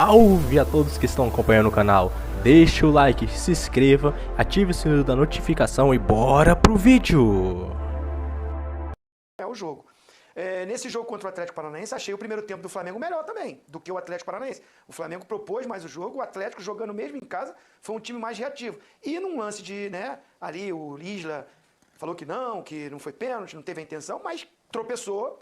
Salve a todos que estão acompanhando o canal. Deixe o like, se inscreva, ative o sininho da notificação e bora pro vídeo. É o jogo. Nesse jogo contra o Atlético Paranaense, achei o primeiro tempo do Flamengo melhor também do que o Atlético Paranaense. O Flamengo propôs mais o jogo, o Atlético jogando mesmo em casa foi um time mais reativo. E num lance de, ali o Isla falou que não foi pênalti, não teve a intenção, mas tropeçou,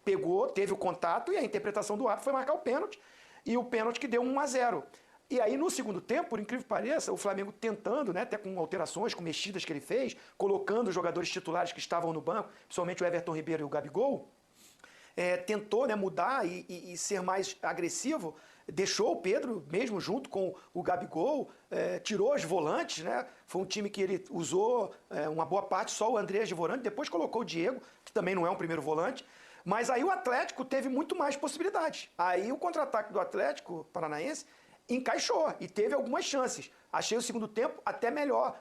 pegou, teve o contato e a interpretação do árbitro foi marcar o pênalti. E o pênalti que deu 1-0. E aí, no segundo tempo, por incrível que pareça, o Flamengo tentando, até com alterações, com mexidas que ele fez, colocando os jogadores titulares que estavam no banco, principalmente o Everton Ribeiro e o Gabigol, tentou mudar e ser mais agressivo, deixou o Pedro, mesmo junto com o Gabigol, tirou os volantes, foi um time que ele usou uma boa parte, só o Andrés de volante, depois colocou o Diego, que também não é um primeiro volante. Mas aí o Atlético teve muito mais possibilidades. Aí o contra-ataque do Atlético Paranaense encaixou e teve algumas chances. Achei o segundo tempo até melhor,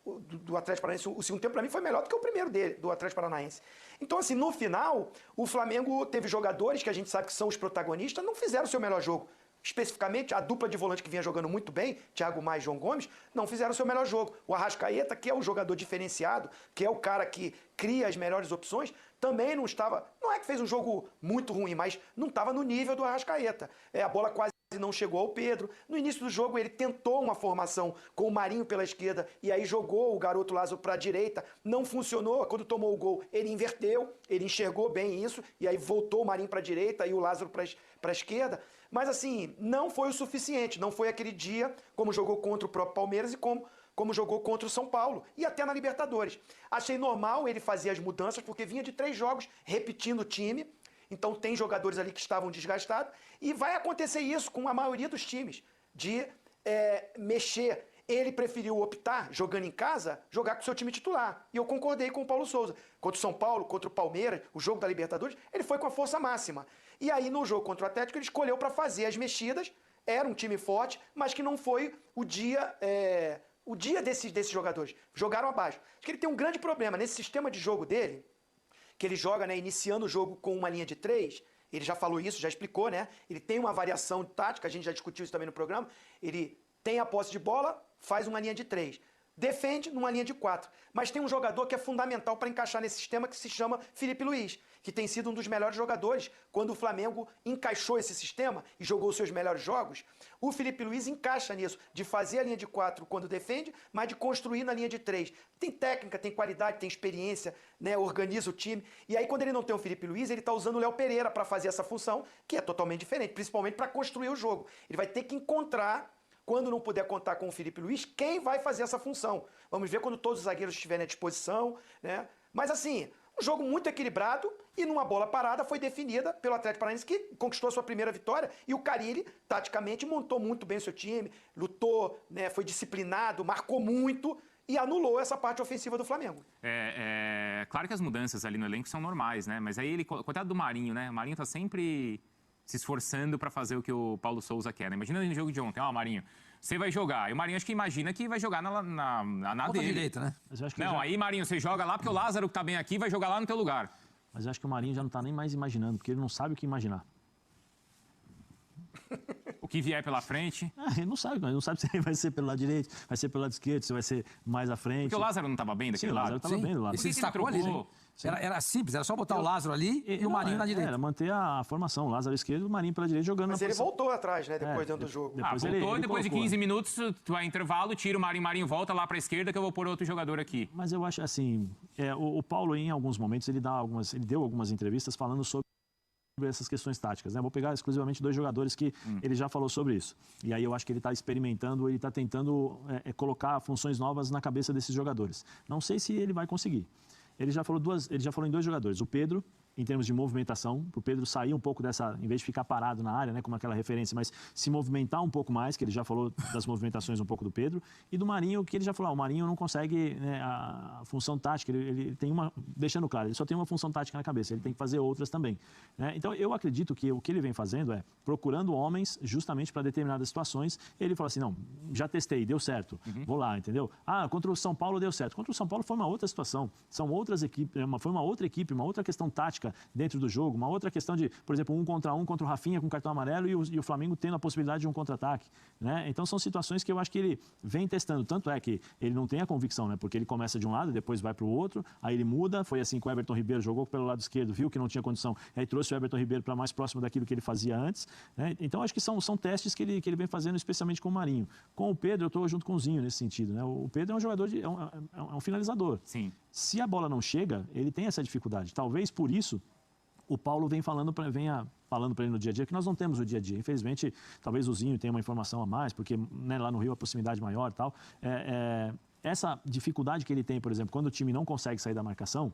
do Atlético Paranaense. O segundo tempo para mim foi melhor do que o primeiro dele, do Atlético Paranaense. Então assim, no final, o Flamengo teve jogadores que a gente sabe que são os protagonistas, não fizeram o seu melhor jogo. Especificamente, a dupla de volante que vinha jogando muito bem, Thiago Maia e João Gomes, não fizeram o seu melhor jogo. O Arrascaeta, que é o jogador diferenciado, que é o cara que cria as melhores opções, também não estava... Não é que fez um jogo muito ruim, mas não estava no nível do Arrascaeta. A bola quase não chegou ao Pedro. No início do jogo, ele tentou uma formação com o Marinho pela esquerda e aí jogou o garoto Lázaro para a direita. Não funcionou. Quando tomou o gol, ele inverteu, ele enxergou bem isso e aí voltou o Marinho para a direita e o Lázaro para a esquerda. Mas assim, não foi o suficiente, não foi aquele dia como jogou contra o próprio Palmeiras e como jogou contra o São Paulo e até na Libertadores. Achei normal ele fazer as mudanças porque vinha de 3 jogos repetindo o time, então tem jogadores ali que estavam desgastados e vai acontecer isso com a maioria dos times, de mexer. Ele preferiu optar, jogando em casa, jogar com o seu time titular. E eu concordei com o Paulo Souza. Contra o São Paulo, contra o Palmeiras, o jogo da Libertadores, ele foi com a força máxima. E aí, no jogo contra o Atlético, ele escolheu para fazer as mexidas. Era um time forte, mas que não foi o dia desses jogadores. Jogaram abaixo. Acho que ele tem um grande problema nesse sistema de jogo dele, que ele joga, iniciando o jogo com uma linha de 3. Ele já falou isso, já explicou, Ele tem uma variação tática, a gente já discutiu isso também no programa. Ele tem a posse de bola, faz uma linha de 3. Defende numa linha de 4. Mas tem um jogador que é fundamental para encaixar nesse sistema que se chama Filipe Luís, que tem sido um dos melhores jogadores. Quando o Flamengo encaixou esse sistema e jogou os seus melhores jogos, o Filipe Luís encaixa nisso, de fazer a linha de 4 quando defende, mas de construir na linha de 3. Tem técnica, tem qualidade, tem experiência, organiza o time. E aí quando ele não tem o Filipe Luís, ele está usando o Léo Pereira para fazer essa função, que é totalmente diferente, principalmente para construir o jogo. Ele vai ter que encontrar, quando não puder contar com o Filipe Luís, quem vai fazer essa função. Vamos ver quando todos os zagueiros estiverem à disposição, Mas assim, um jogo muito equilibrado e numa bola parada foi definida pelo Atlético Paranaense, que conquistou a sua primeira vitória. E o Carille, taticamente, montou muito bem o seu time, lutou, foi disciplinado, marcou muito e anulou essa parte ofensiva do Flamengo. Claro que as mudanças ali no elenco são normais, Mas aí coitado do Marinho, O Marinho tá sempre se esforçando para fazer o que o Paulo Souza quer, Imagina no jogo de ontem, Marinho, você vai jogar. E o Marinho acho que imagina que vai jogar na dele. Direita, Mas eu acho que aí, Marinho, você joga lá porque o Lázaro que tá bem aqui vai jogar lá no teu lugar. Mas eu acho que o Marinho já não tá nem mais imaginando, porque ele não sabe o que imaginar. O que vier pela frente. Ele não sabe se vai ser pelo lado direito, vai ser pelo lado esquerdo, se vai ser mais à frente. Porque o Lázaro não estava bem daquele lado? O Lázaro estava bem do lado. E se destacou ali, Era simples, era só botar o Lázaro ali e o Marinho na direita. Era manter a formação, o Lázaro esquerdo e o Marinho pela direita jogando. Mas ele voltou atrás, depois dentro do jogo. Voltou, depois de 15 minutos, tu vai intervalo, tira o Marinho, volta lá para a esquerda que eu vou pôr outro jogador aqui. Mas eu acho assim, o Paulo em alguns momentos ele deu algumas entrevistas falando sobre essas questões táticas, Vou pegar exclusivamente 2 jogadores que ele já falou sobre isso. E aí eu acho que ele está experimentando, ele está tentando colocar funções novas na cabeça desses jogadores. Não sei se ele vai conseguir. Ele já falou em 2 jogadores, o Pedro, em termos de movimentação, para o Pedro sair um pouco dessa, em vez de ficar parado na área, como aquela referência, mas se movimentar um pouco mais, que ele já falou das movimentações um pouco do Pedro, e do Marinho, que ele já falou, o Marinho não consegue a função tática, ele tem uma, deixando claro, ele só tem uma função tática na cabeça, ele tem que fazer outras também. Então eu acredito que o que ele vem fazendo é procurando homens justamente para determinadas situações, ele fala assim, não, já testei, deu certo, vou lá, entendeu? Contra o São Paulo deu certo, contra o São Paulo foi uma outra situação, são outras equipes, foi uma outra equipe, uma outra questão tática, tática dentro do jogo. Uma outra questão de, por exemplo, 1 contra o Rafinha com cartão amarelo e o Flamengo tendo a possibilidade de um contra-ataque, né? Então são situações que eu acho que ele vem testando. Tanto é que ele não tem a convicção, né? Porque ele começa de um lado, depois vai para o outro, aí ele muda. Foi assim que o Everton Ribeiro jogou pelo lado esquerdo, viu que não tinha condição, aí trouxe o Everton Ribeiro para mais próximo daquilo que ele fazia antes, né? Então acho que são testes que ele vem fazendo, especialmente com o Marinho. Com o Pedro, eu estou junto com o Zinho nesse sentido, né? O Pedro é um jogador, é um finalizador. Sim. Se a bola não chega, ele tem essa dificuldade. Talvez por isso o Paulo venha falando para ele no dia a dia, que nós não temos o dia a dia. Infelizmente, talvez o Zinho tenha uma informação a mais, porque, né, lá no Rio a proximidade maior e tal. Essa dificuldade que ele tem, por exemplo, quando o time não consegue sair da marcação,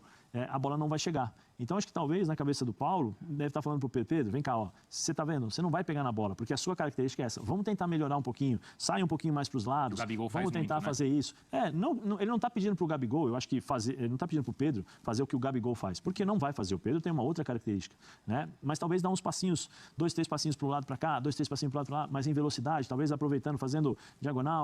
a bola não vai chegar. Então, acho que talvez na cabeça do Paulo, deve estar falando para o Pedro, vem cá, ó, você está vendo? Você não vai pegar na bola, porque a sua característica é essa. Vamos tentar melhorar um pouquinho, sai um pouquinho mais para os lados, vamos tentar fazer isso. Ele não está pedindo para o Gabigol, eu acho que ele não está pedindo para o Pedro fazer o que o Gabigol faz, porque não vai fazer. O Pedro tem uma outra característica, né? Mas talvez dar uns passinhos, 2, 3 passinhos para um lado para cá, 2, 3 passinhos para o lado para lá, mas em velocidade, talvez aproveitando, fazendo diagonal,